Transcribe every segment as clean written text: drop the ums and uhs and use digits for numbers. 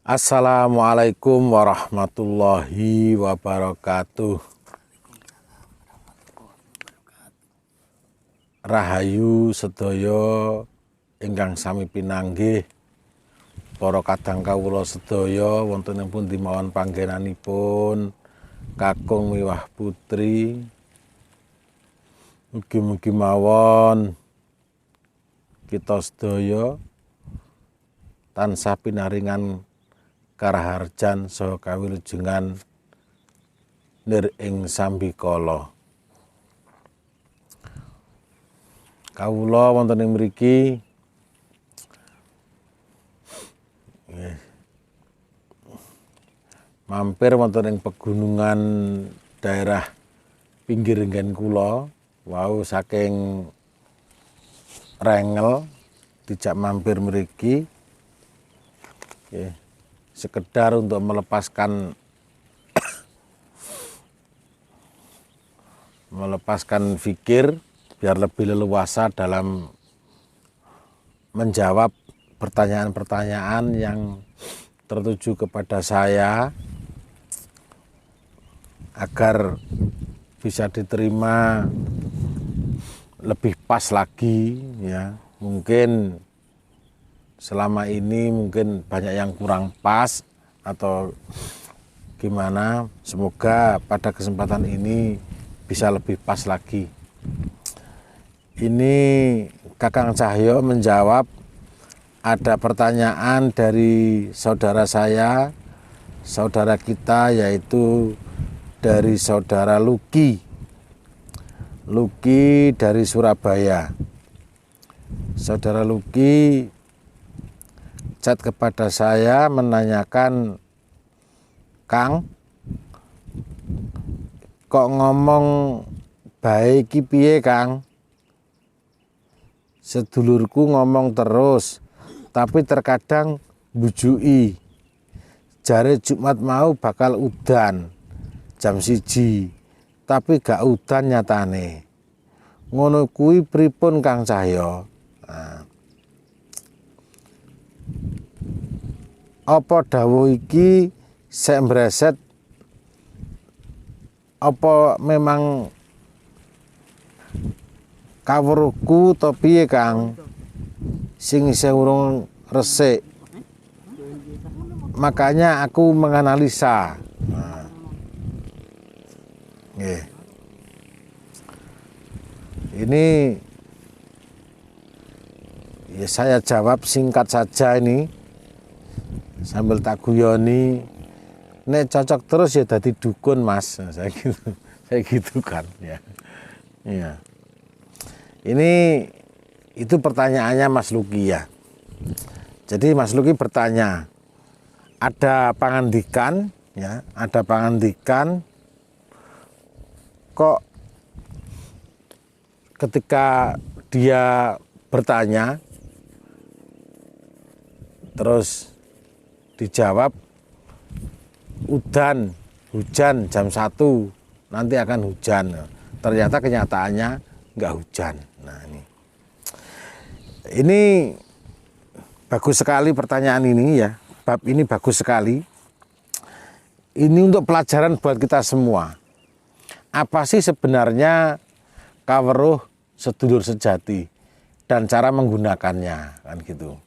Assalamualaikum warahmatullahi wabarakatuh. Rahayu sedaya ingkang sami pinanggih, para kadang kawula sedaya wontenipun dimawon panggenanipun kakung miwah putri. Mugi-mugi mawon kita sedaya tansah pinaringan karaharjan saha kawilujengan nir ing sambikala. Kawula wonten ing mriki mampir wonten ing pegunungan daerah pinggir nggen kula, wau saking Rengel dijak mampir mriki. Sekedar untuk melepaskan fikir biar lebih leluasa dalam menjawab pertanyaan-pertanyaan yang tertuju kepada saya agar bisa diterima lebih pas lagi ya. Mungkin selama ini mungkin banyak yang kurang pas atau gimana, semoga pada kesempatan ini bisa lebih pas lagi. Ini Kakang Cahyo menjawab ada pertanyaan dari saudara saya, saudara kita, yaitu dari saudara Luki dari Surabaya. Saudara Luki chat kepada saya menanyakan, Kang, kok ngomong baik iki piye, Kang? Sedulurku ngomong terus, tapi terkadang bujui. Jare Jumat mau bakal udan jam 1, tapi gak udan nyatane. Ngono kuwi pripun, Kang Cahyo? Apa dawuh iki sek mbreset, apa memang kawruhku to piye, Kang? Sing isih urung resik. Makanya aku menganalisa. Ini ya saya jawab singkat saja ini. Sambil tak guyoni, nek cocok terus ya dadi dukun, Mas. Nah, saya gitu kan ya. Iya. Ini itu pertanyaannya Mas Luki ya. Jadi Mas Luki bertanya, ada pangandikan ya, ada pangandikan kok ketika dia bertanya terus dijawab hujan jam 1 nanti akan hujan. Ternyata kenyataannya enggak hujan. Nah, ini bagus sekali pertanyaan ini ya. Bab ini bagus sekali. Ini untuk pelajaran buat kita semua. Apa sih sebenarnya kawruh sedulur sejati dan cara menggunakannya, kan gitu.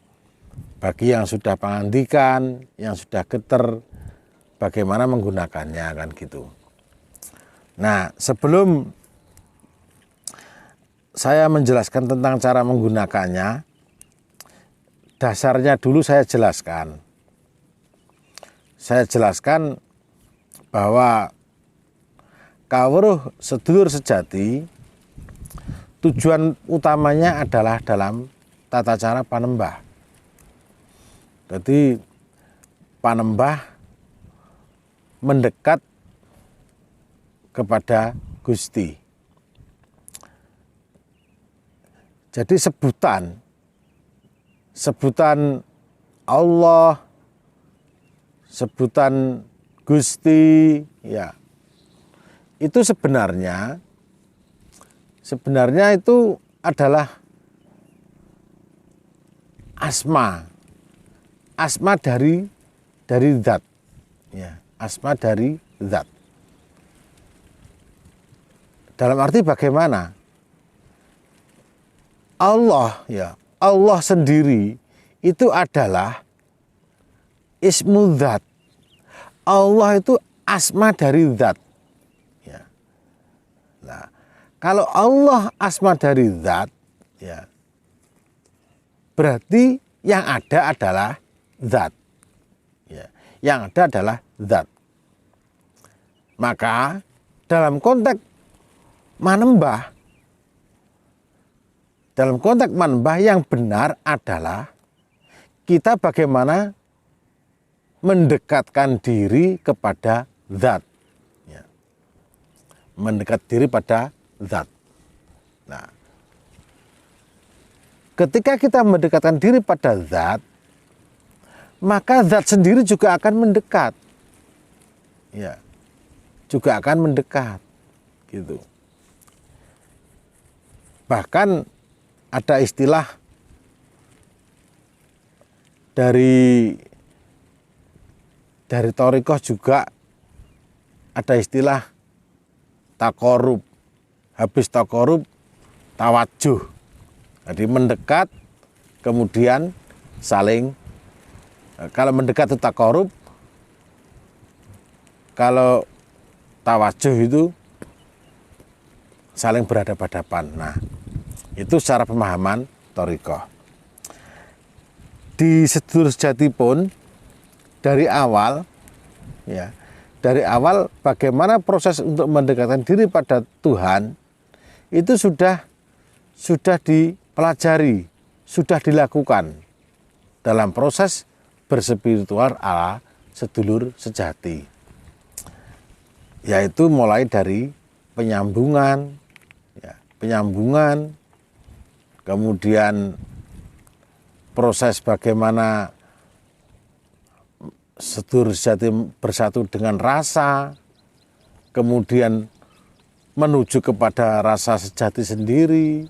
Bagi yang sudah pangandikan, yang sudah geter, bagaimana menggunakannya, kan gitu. Nah, sebelum saya menjelaskan tentang cara menggunakannya, dasarnya dulu saya jelaskan. Saya jelaskan bahwa kawruh sedulur sejati tujuan utamanya adalah dalam tata cara panembah. Jadi panembah mendekat kepada Gusti. Jadi sebutan Allah, sebutan Gusti ya, itu sebenarnya itu adalah asma dari dari zat, ya, asma dari zat. Dalam arti bagaimana? Allah, ya, Allah sendiri itu adalah ismu zat. Allah itu asma dari zat. Ya. Nah, kalau Allah asma dari zat, ya, berarti yang ada adalah zat. Ya, yang ada adalah zat. Maka dalam konteks manembah, yang benar adalah kita bagaimana mendekatkan diri kepada zat, ya. Mendekat diri pada zat. Nah, ketika kita mendekatkan diri pada zat, maka zat sendiri juga akan mendekat, ya, juga akan mendekat, gitu. Bahkan ada istilah dari thariqah juga, ada istilah taqarrub. Habis taqarrub, tawajuh. Jadi mendekat, kemudian saling, kalau mendekat itu taqarrub, kalau tawajuh itu saling berhadapan-hadapan. Nah, itu secara pemahaman thariqah. Di Sedulur Sejati pun dari awal, ya, dari awal bagaimana proses untuk mendekatkan diri pada Tuhan itu sudah dipelajari, sudah dilakukan dalam proses berspiritual ala sedulur sejati, yaitu mulai dari penyambungan, ya, kemudian proses bagaimana sedulur sejati bersatu dengan rasa, kemudian menuju kepada rasa sejati sendiri,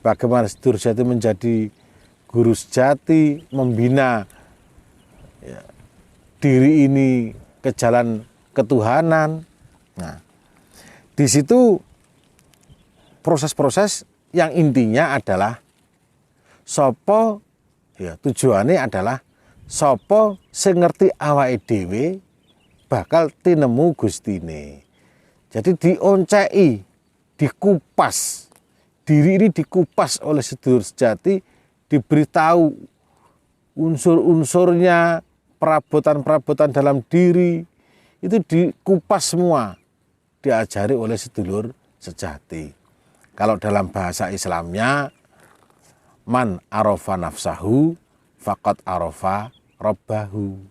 bagaimana sedulur sejati menjadi guru sejati, membina, ya, diri ini ke jalan ketuhanan. Nah, di situ proses-proses yang intinya adalah sopo, ya, tujuannya adalah sopo sing ngerti awake dhewe bakal tinemu Gustine. Jadi dioncei, dikupas, diri ini dikupas oleh sedulur sejati, diberitahu unsur-unsurnya, perabotan-perabotan dalam diri, itu dikupas semua, diajari oleh sedulur sejati. Kalau dalam bahasa Islamnya, man arafa nafsahu faqad arafa rabbahu.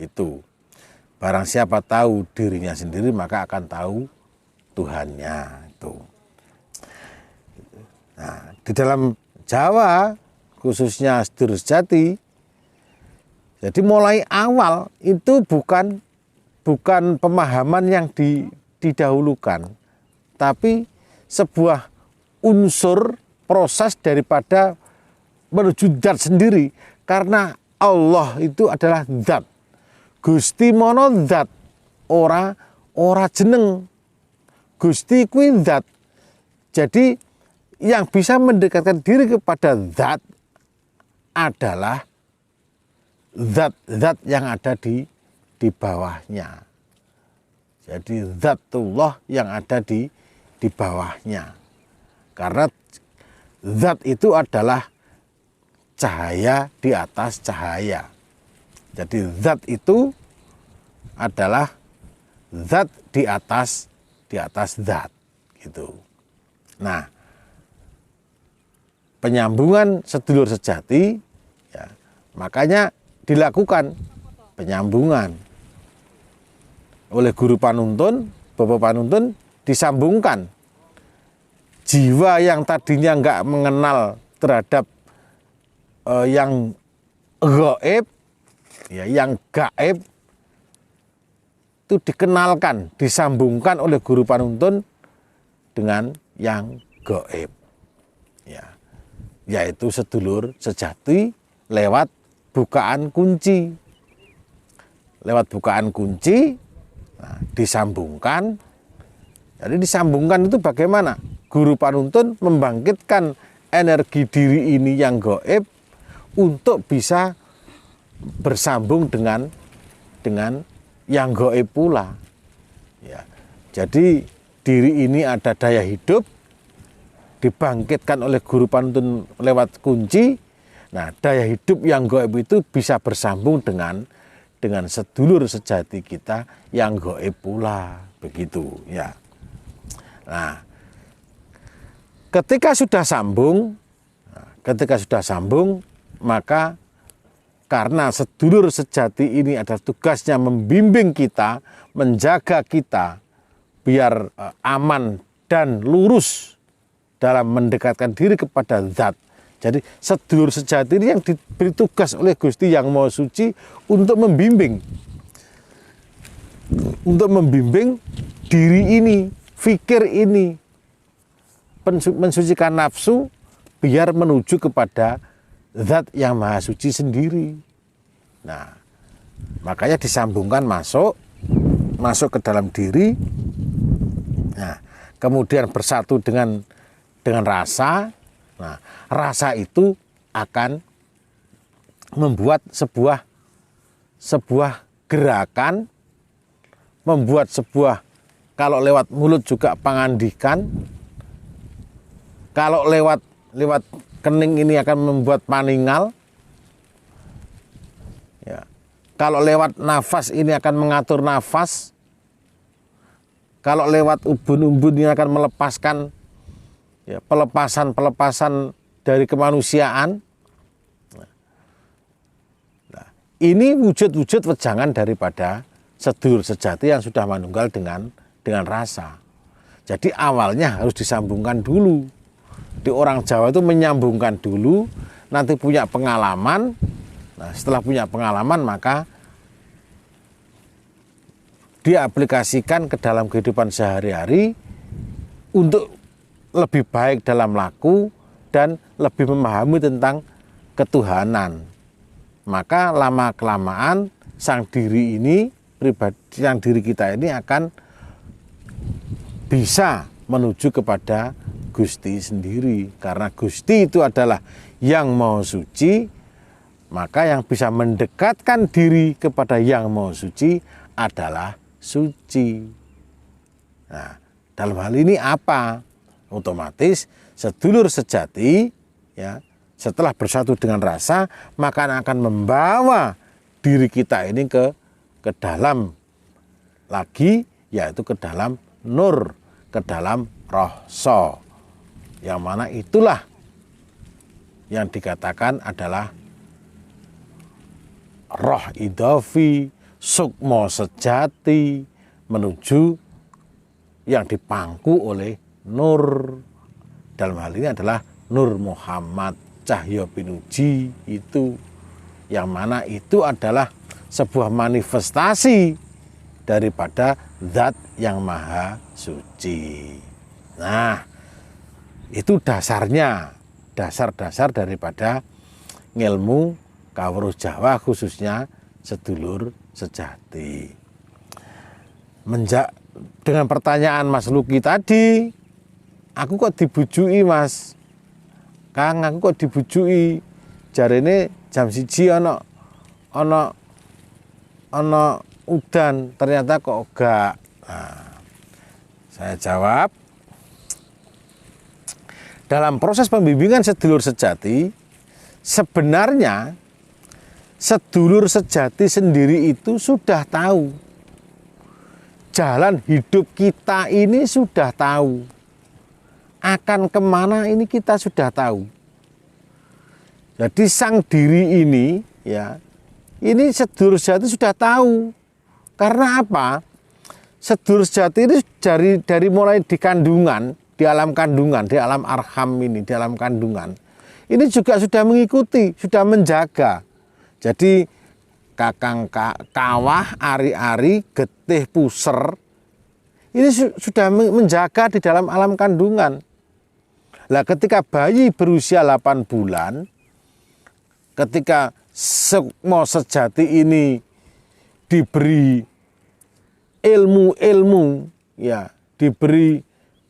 Itu barang siapa tahu dirinya sendiri maka akan tahu Tuhannya. Itu. Nah, di dalam Jawa khususnya sedulur sejati, jadi mulai awal itu bukan pemahaman yang didahulukan, tapi sebuah unsur proses daripada menuju zat sendiri, karena Allah itu adalah zat. Gusti mono zat, ora jeneng. Gusti kuwi zat. Jadi yang bisa mendekatkan diri kepada zat adalah zat-zat yang ada di bawahnya. Jadi zatullah yang ada di bawahnya. Karena zat itu adalah cahaya di atas cahaya. Jadi zat itu adalah zat di atas zat, gitu. Nah, penyambungan sedulur sejati, ya, makanya dilakukan penyambungan oleh guru panuntun, bapak panuntun, disambungkan. Jiwa yang tadinya nggak mengenal terhadap yang gaib, ya, yang gaib itu dikenalkan, disambungkan oleh guru panuntun dengan yang gaib, ya, yaitu sedulur sejati lewat bukaan kunci. lewat bukaan kunci, nah, disambungkan. Jadi disambungkan itu bagaimana? Guru panuntun membangkitkan energi diri ini yang gaib untuk bisa bersambung dengan yang gaib pula. Ya. Jadi diri ini ada daya hidup, dibangkitkan oleh guru panuntun lewat kunci. Nah, daya hidup yang gaib itu bisa bersambung dengan sedulur sejati kita yang gaib pula, begitu ya. Nah, ketika sudah sambung, maka karena sedulur sejati ini adalah tugasnya membimbing kita, menjaga kita biar aman dan lurus dalam mendekatkan diri kepada zat. Jadi sedulur sejati ini yang diberi tugas oleh Gusti Yang Maha Suci untuk membimbing diri ini, fikir ini, mensucikan nafsu biar menuju kepada zat yang maha suci sendiri. Nah, makanya disambungkan masuk ke dalam diri. Nah, kemudian bersatu dengan rasa. Nah, rasa itu akan membuat sebuah gerakan, membuat sebuah, kalau lewat mulut juga pangandikan, kalau lewat kening ini akan membuat paningal, ya. Kalau lewat nafas ini akan mengatur nafas, kalau lewat ubun-ubun ini akan melepaskan ya, pelepasan dari kemanusiaan. Nah, ini wujud-wujud wejangan daripada sedulur sejati yang sudah manunggal dengan rasa. Jadi awalnya harus disambungkan dulu. Di orang Jawa itu menyambungkan dulu, nanti punya pengalaman. Nah, setelah punya pengalaman maka diaplikasikan ke dalam kehidupan sehari-hari untuk lebih baik dalam laku dan lebih memahami tentang ketuhanan. Maka lama-kelamaan sang diri ini, sang diri kita ini akan bisa menuju kepada Gusti sendiri. Karena Gusti itu adalah yang Maha Suci, maka yang bisa mendekatkan diri kepada yang Maha Suci adalah suci. Nah, dalam hal ini apa? Otomatis sedulur sejati ya, setelah bersatu dengan rasa maka akan membawa diri kita ini ke dalam lagi, yaitu ke dalam nur, ke dalam rohso, yang mana itulah yang dikatakan adalah roh idofi, sukmo sejati, menuju yang dipangku oleh nur. Dalam hal ini adalah Nur Muhammad Cahyo Pinuji, itu yang mana itu adalah sebuah manifestasi daripada zat yang maha suci. Nah, itu dasarnya, dasar-dasar daripada ilmu kawruh Jawa, khususnya sedulur sejati. Dengan pertanyaan Mas Luki tadi, aku kok dibujui Mas Kang, aku kok dibujui, jarene jam 1 ana udan, ternyata kok enggak. Nah, saya jawab, dalam proses pembimbingan sedulur sejati, sebenarnya sedulur sejati sendiri itu sudah tahu. Jalan hidup kita ini sudah tahu. Akan kemana ini kita sudah tahu. Jadi sang diri ini, ya, ini sedulur sejati sudah tahu. Karena apa? Sedulur sejati ini dari mulai di kandungan, di alam kandungan, di alam arham ini, di alam kandungan, ini juga sudah mengikuti, sudah menjaga. Jadi kakang kawah, ari-ari, getih, puser, ini sudah menjaga di dalam alam kandungan. Lah ketika bayi berusia 8 bulan, ketika sukmo sejati ini diberi ilmu-ilmu, ya, diberi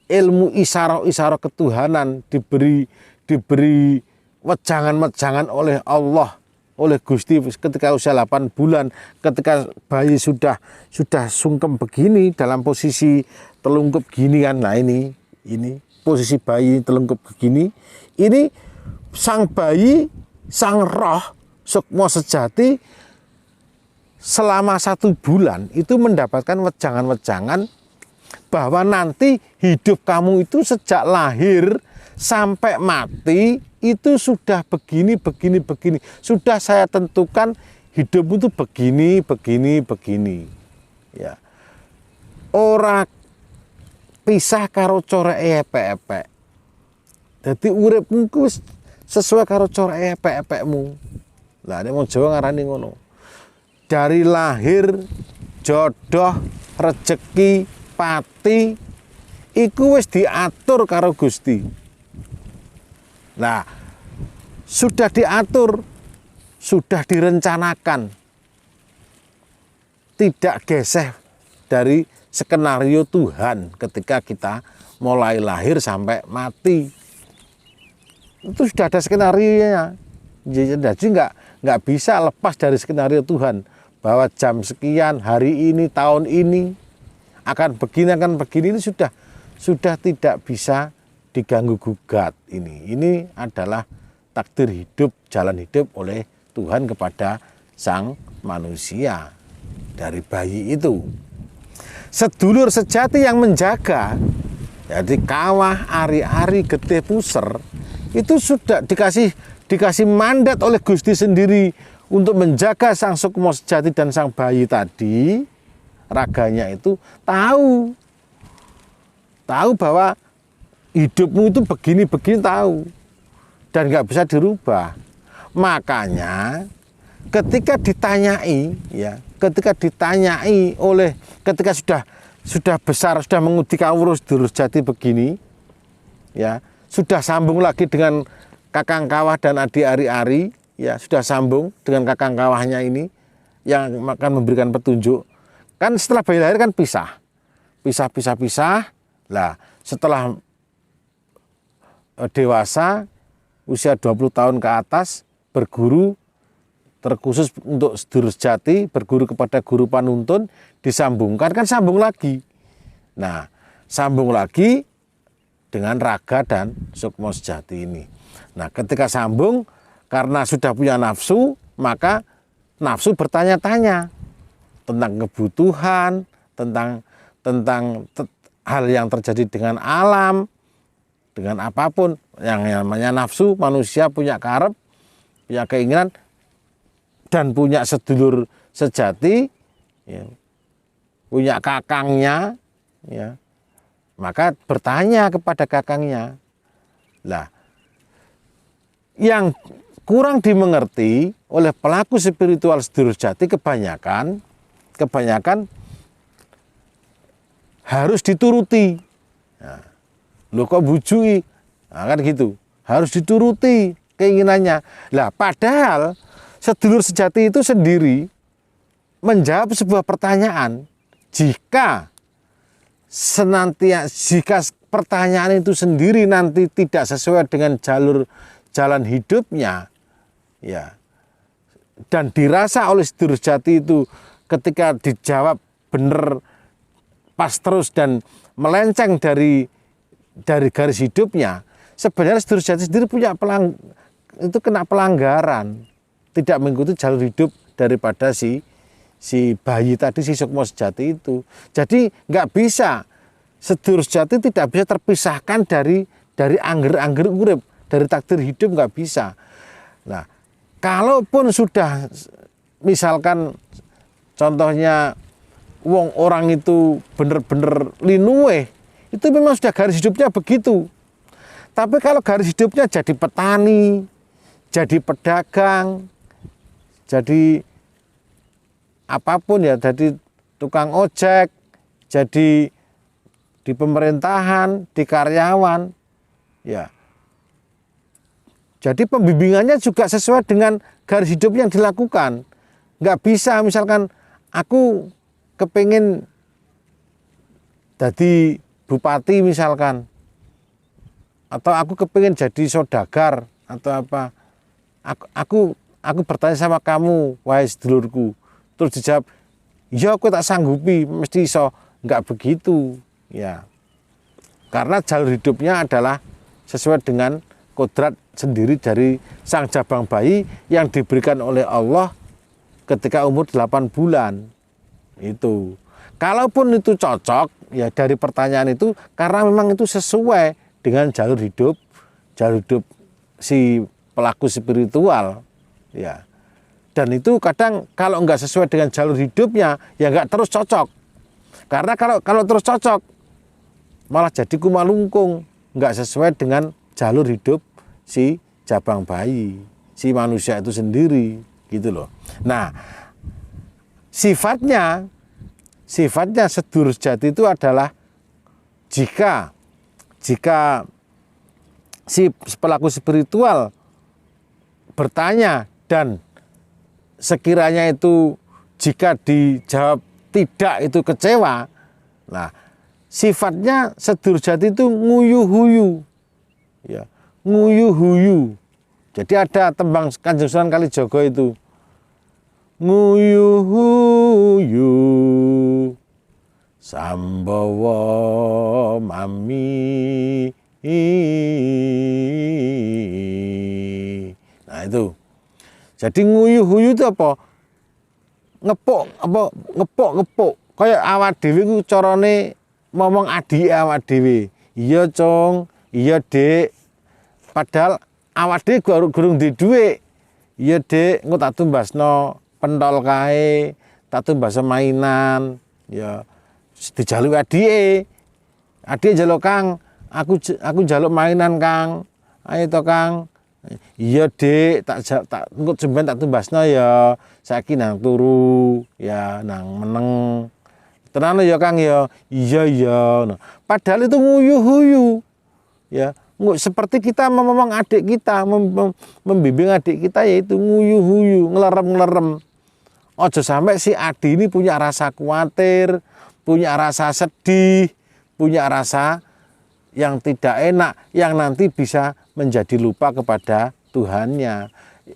ilmu isyarat-isyarat ketuhanan, diberi wejangan-wejangan oleh Allah, oleh Gusti ketika usia 8 bulan, ketika bayi sudah sungkem begini dalam posisi telungkup gini kan. Nah ini posisi bayi telungkup begini, ini sang bayi, sang roh sukma sejati selama 1 bulan itu mendapatkan wejangan-wejangan bahwa nanti hidup kamu itu sejak lahir sampai mati itu sudah begini. Sudah saya tentukan hidupmu itu begini. Ya. Ora pisah karo corek epek-epek. Dadi uripmu ku sesuai karo corek epek-epekmu. Lah nek wong Jawa ngarani ngono. Dari lahir, jodoh, rezeki, pati iku wis diatur karo Gusti. Nah, sudah diatur, sudah direncanakan. Tidak geseh dari skenario Tuhan ketika kita mulai lahir sampai mati. Itu sudah ada skenario-nya. Jadi nggak bisa lepas dari skenario Tuhan bahwa jam sekian, hari ini, tahun ini akan begini ini sudah tidak bisa diganggu gugat. Ini adalah takdir hidup, jalan hidup oleh Tuhan kepada sang manusia dari bayi itu. Sedulur sejati yang menjaga, jadi kawah, ari-ari, getih, puser, itu sudah dikasih mandat oleh Gusti sendiri untuk menjaga sang sukma sejati dan sang bayi tadi. Raganya itu tahu bahwa hidupmu itu begini tahu, dan nggak bisa dirubah. Makanya ketika ditanyai ketika sudah besar, sudah mengudi kawruh sedulur sejati begini, ya, sudah sambung lagi dengan kakang kawah dan adik ari-ari, ya, sudah sambung dengan kakang kawahnya ini yang akan memberikan petunjuk. Kan setelah bayi lahir kan pisah. Lah, setelah dewasa, usia 20 tahun ke atas, berguru, terkhusus untuk sedulur sejati, berguru kepada guru panuntun, disambungkan, kan sambung lagi. Nah, sambung lagi dengan raga dan sukma sejati ini. Nah, ketika sambung, karena sudah punya nafsu, maka nafsu bertanya-tanya tentang kebutuhan, tentang hal yang terjadi dengan alam, dengan apapun. Yang namanya nafsu, manusia punya karep, punya keinginan, dan punya sedulur sejati, ya, punya kakangnya, ya, maka bertanya kepada kakangnya. Lah, yang kurang dimengerti oleh pelaku spiritual sedulur sejati kebanyakan harus dituruti. Nah, lo kok bujui? Nah, kan gitu. Harus dituruti keinginannya. Lah, padahal sedulur sejati itu sendiri menjawab sebuah pertanyaan. Jika pertanyaan itu sendiri nanti tidak sesuai dengan jalan hidupnya, ya, dan dirasa oleh sedulur sejati itu ketika dijawab benar, pas terus dan melenceng dari garis hidupnya, sebenarnya sedulur sejati sendiri kena pelanggaran, tidak mengikuti jalur hidup daripada si bayi tadi, si sukma sejati itu. Jadi nggak bisa, sedulur sejati tidak bisa terpisahkan dari angger-angger urip, dari takdir hidup, nggak bisa. Nah, kalaupun sudah misalkan contohnya orang itu bener-bener linuwe, itu memang sudah garis hidupnya begitu. Tapi kalau garis hidupnya jadi petani, jadi pedagang, jadi apapun, ya, jadi tukang ojek, jadi di pemerintahan, di karyawan, ya. Jadi pembimbingannya juga sesuai dengan garis hidup yang dilakukan. Nggak bisa misalkan aku kepingin jadi bupati misalkan, atau aku kepingin jadi saudagar atau apa, aku bertanya sama kamu, wahai sedulurku, terus dijawab, ya aku tak sanggupi, mesti iso. Enggak begitu, ya. Karena jalur hidupnya adalah sesuai dengan kodrat sendiri dari sang jabang bayi yang diberikan oleh Allah ketika umur 8 bulan. Itu. Kalaupun itu cocok, ya dari pertanyaan itu, karena memang itu sesuai dengan jalur hidup si pelaku spiritual, ya. Dan itu kadang kalau enggak sesuai dengan jalur hidupnya, ya enggak terus cocok. Karena kalau terus cocok, malah jadi kumalungkung, enggak sesuai dengan jalur hidup si jabang bayi, si manusia itu sendiri, gitu loh. Nah, sifatnya sedulur sejati itu adalah jika si pelaku spiritual bertanya dan sekiranya itu jika dijawab tidak itu kecewa, nah sifatnya sedulur sejati itu nguyuh-huyu, ya, nguyuh-huyu. Jadi ada tembang Kanjeng Sunan Kalijaga itu, nguyuh-huyu Sambawa mami. Nah itu. Jadi nguyuh-huyu itu apa? Ngepok. Kayak awak dhewe ku carane ngomong adike awak dhewe. Iya, Cung. Iya, Dik. Padahal awak dhewe gurung duwe dhuwit. Iya, Dik, engko tak tumbasno pentol kae, tak tumbasno mainan. Ya dijaluk adike. Adike njaluk, Kang, aku njaluk mainan, Kang. Ayo to, Kang. Iya, Dik, tak engko jemben tak tumbasno ya. Saiki nang turu, ya nang meneng. Tenan ya, Kang ya. Iya. Nah, padahal itu nguyuh-huyu. Ya, seperti kita ngomong adik kita, membimbing adik kita, yaitu nguyuh-huyu, ngelerem-ngelerem. Ojo sampai si Adi ini punya rasa khawatir, punya rasa sedih, punya rasa yang tidak enak, yang nanti bisa menjadi lupa kepada Tuhannya,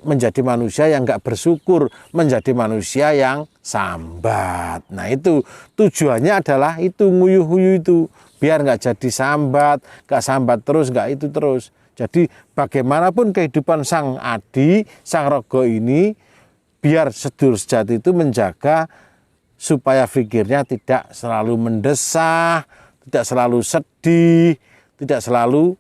menjadi manusia yang enggak bersyukur, menjadi manusia yang sambat. Nah itu tujuannya adalah itu, nguyuh-huyu itu, biar enggak jadi sambat, enggak sambat terus, enggak itu terus. Jadi bagaimanapun kehidupan sang Adi, sang Rogo ini, biar sedulur sejati itu menjaga supaya pikirnya tidak selalu mendesah, tidak selalu sedih, tidak selalu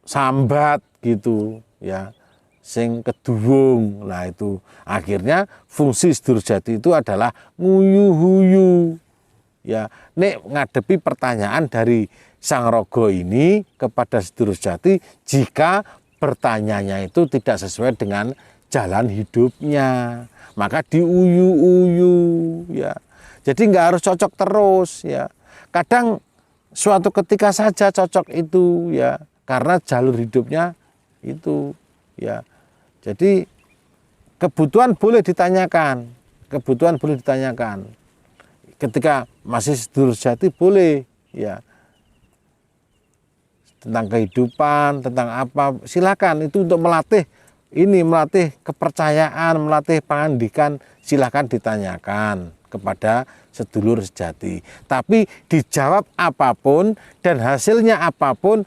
sambat gitu, ya, sing keduwung. Nah itu akhirnya fungsi sedulur sejati itu adalah nguyuh-huyu, ya. Nek ngadepi pertanyaan dari sang Rogo ini kepada sedulur sejati, jika pertanyaannya itu tidak sesuai dengan jalan hidupnya, maka diuyu-uyu, ya. Jadi nggak harus cocok terus, ya. Kadang suatu ketika saja cocok itu, ya, karena jalur hidupnya itu, ya. Jadi kebutuhan boleh ditanyakan, ketika masih sedulur sejati boleh, ya, tentang kehidupan, tentang apa, silakan. Itu untuk melatih kepercayaan, melatih pendidikan, silakan ditanyakan kepada sedulur sejati. Tapi dijawab apapun dan hasilnya apapun,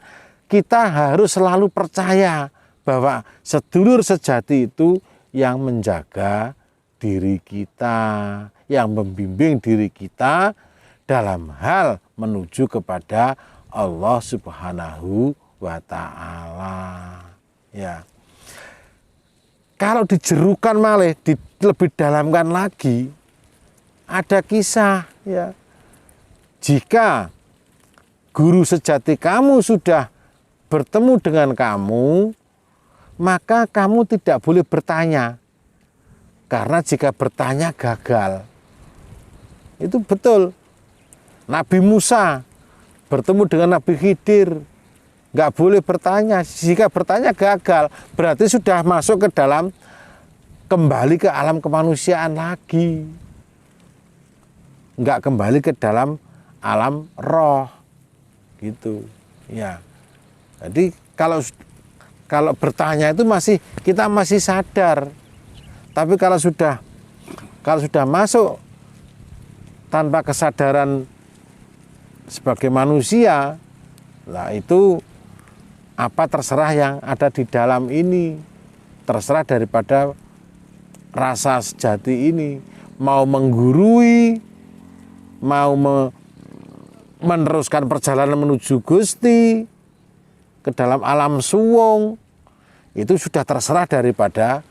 kita harus selalu percaya bahwa sedulur sejati itu yang menjaga diri kita, yang membimbing diri kita dalam hal menuju kepada Allah Subhanahu wa Ta'ala, ya. Kalau dijerukan malih, lebih dalamkan lagi, ada kisah, ya. Jika guru sejati kamu sudah bertemu dengan kamu, maka kamu tidak boleh bertanya. Karena jika bertanya gagal. Itu betul. Nabi Musa bertemu dengan Nabi Khidir, nggak boleh bertanya. Jika bertanya gagal, berarti sudah masuk ke dalam kembali ke alam kemanusiaan lagi, nggak kembali ke dalam alam roh gitu ya. Jadi kalau bertanya itu kita masih sadar, tapi kalau sudah masuk tanpa kesadaran sebagai manusia, lah itu apa terserah yang ada di dalam ini, terserah daripada rasa sejati ini, mau menggurui, mau meneruskan perjalanan menuju Gusti ke dalam alam suwung, itu sudah terserah daripada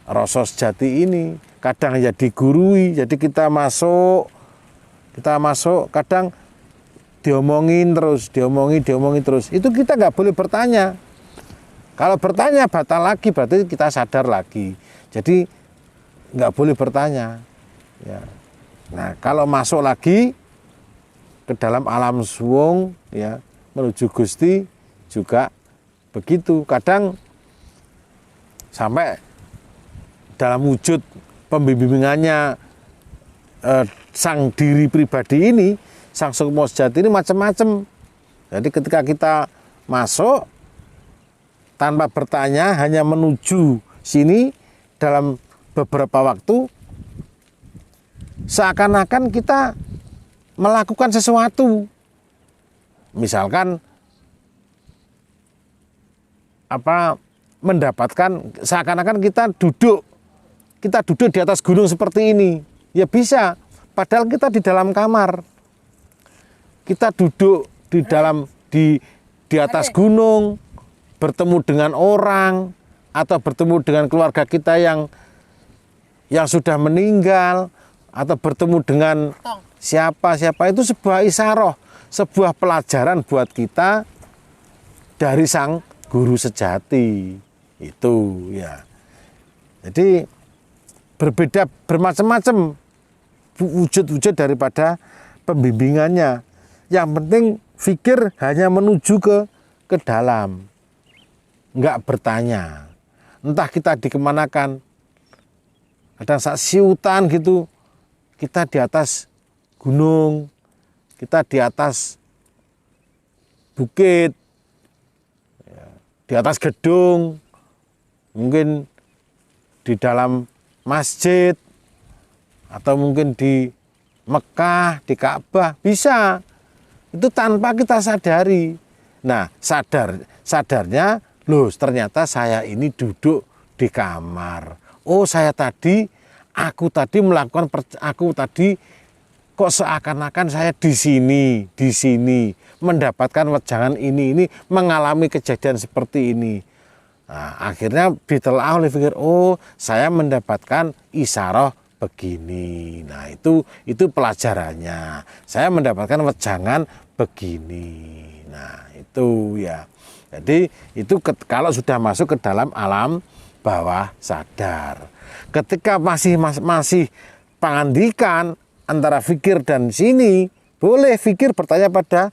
rasa sejati ini. Kadang ya digurui, jadi kita masuk, kadang diomongin terus, itu kita nggak boleh bertanya. Kalau bertanya batal lagi, berarti kita sadar lagi, jadi nggak boleh bertanya ya. Nah, kalau masuk lagi ke dalam alam suwung ya, menuju Gusti juga begitu. Kadang sampai dalam wujud pembimbingannya sang diri pribadi ini, sang sukmo sejati ini macam-macam. Jadi ketika kita masuk tanpa bertanya, hanya menuju sini dalam beberapa waktu, seakan-akan kita melakukan sesuatu. Misalkan mendapatkan, seakan-akan kita duduk di atas gunung seperti ini. Ya bisa, padahal kita di dalam kamar. Kita duduk di atas gunung, bertemu dengan orang atau bertemu dengan keluarga kita yang sudah meninggal, atau bertemu dengan siapa itu sebuah isaroh, sebuah pelajaran buat kita dari sang guru sejati itu ya. Jadi berbeda, bermacam-macam wujud-wujud daripada pembimbingannya. Yang penting fikir hanya menuju ke dalam, nggak bertanya. Entah kita dikemanakan, kadang saat siutan gitu, kita di atas gunung, kita di atas bukit, di atas gedung, mungkin di dalam masjid, atau mungkin di Mekah, di Ka'bah, bisa. Itu tanpa kita sadari. Nah, sadarnya, loh ternyata saya ini duduk di kamar. Oh, aku tadi kok seakan-akan saya di sini mendapatkan wejangan ini mengalami kejadian seperti ini. Nah, akhirnya ditelaah oleh pikir, oh saya mendapatkan isaroh begini. Nah, itu pelajarannya. Saya mendapatkan wejangan begini. Nah, itu ya. Jadi itu kalau sudah masuk ke dalam alam bawah sadar. Ketika masih pangandikan antara fikir dan sini, boleh fikir bertanya pada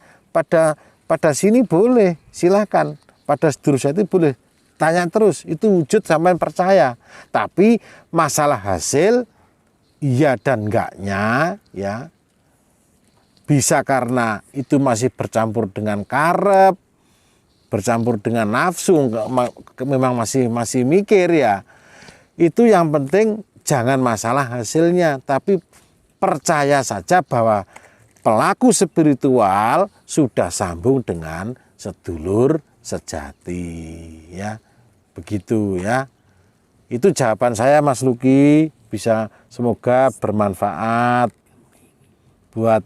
sini, boleh, silakan. Pada sedurus itu boleh tanya terus, itu wujud sampai percaya. Tapi masalah hasil iya dan enggaknya ya, bisa karena itu masih bercampur dengan karep, bercampur dengan nafsu, memang masih mikir ya. Itu yang penting jangan masalah hasilnya, tapi percaya saja bahwa pelaku spiritual sudah sambung dengan sedulur sejati ya. Begitu ya. Itu jawaban saya, Mas Luki. Semoga bermanfaat buat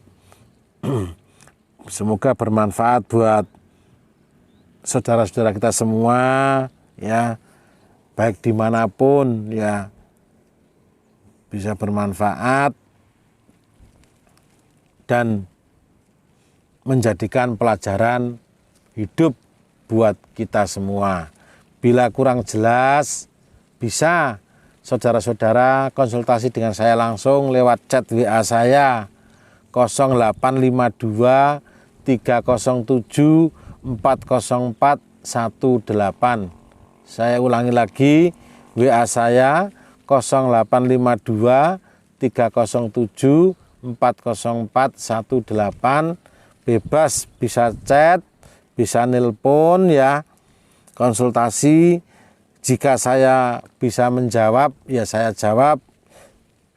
saudara-saudara kita semua ya, baik dimanapun ya, bisa bermanfaat dan menjadikan pelajaran hidup buat kita semua. Bila kurang jelas, bisa saudara-saudara konsultasi dengan saya langsung lewat chat WA saya 0852 307 40418. Saya ulangi lagi, WA saya 0852 307 404 18. Bebas, bisa chat, bisa nelpon ya, konsultasi. Jika saya bisa menjawab ya saya jawab,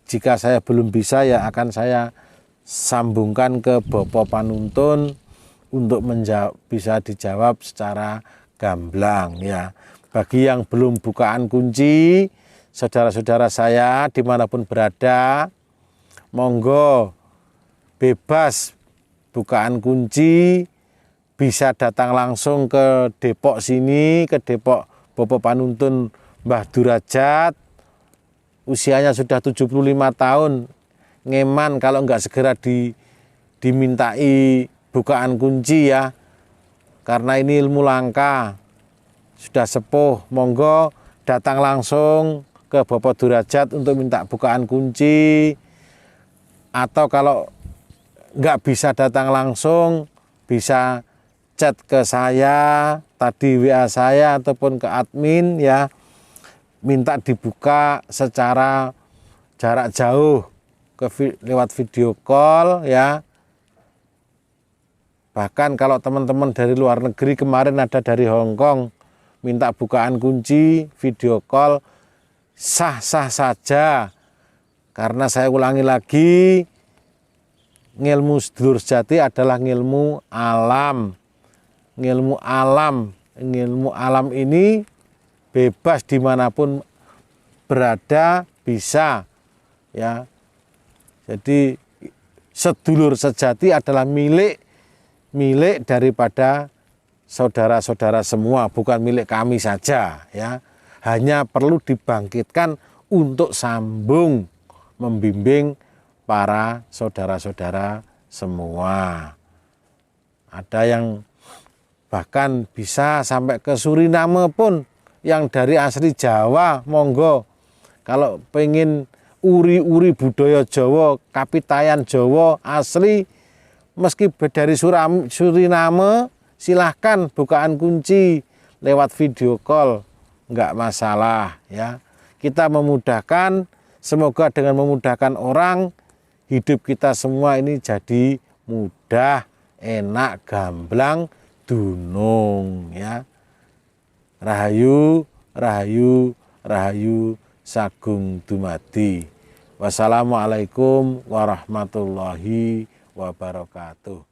jika saya belum bisa ya akan saya sambungkan ke Bapak Panuntun untuk bisa dijawab secara gamblang ya. Bagi yang belum bukaan kunci, saudara-saudara saya dimanapun berada, monggo bebas bukaan kunci, bisa datang langsung ke Depok sini, ke Depok Bapak Panuntun Mbah Durajat, usianya sudah 75 tahun, ngeman kalau nggak segera dimintai bukaan kunci ya, karena ini ilmu langka, sudah sepuh. Monggo datang langsung ke Bapak Durajat untuk minta bukaan kunci, atau kalau nggak bisa datang langsung, bisa chat ke saya, tadi WA saya ataupun ke admin ya, minta dibuka secara jarak jauh lewat video call ya. Bahkan kalau teman-teman dari luar negeri, kemarin ada dari Hong Kong minta bukaan kunci video call, sah-sah saja. Karena saya ulangi lagi, ngilmu sedulur sejati adalah ngilmu alam. Ngilmu alam ini bebas dimanapun berada bisa ya. Jadi sedulur sejati adalah milik daripada saudara-saudara semua, bukan milik kami saja ya. Hanya perlu dibangkitkan untuk sambung membimbing para saudara-saudara semua. Ada yang bahkan bisa sampai ke Suriname pun, yang dari asli Jawa, monggo. Kalau pengen uri-uri budaya Jawa, kapitayan Jawa asli, meski dari Suriname, silahkan bukaan kunci lewat video call, nggak masalah ya. Kita memudahkan, semoga dengan memudahkan orang, hidup kita semua ini jadi mudah, enak, gamblang, dunung ya. Rahayu, rahayu, rahayu sagung dumadi. Wassalamualaikum warahmatullahi wabarakatuh.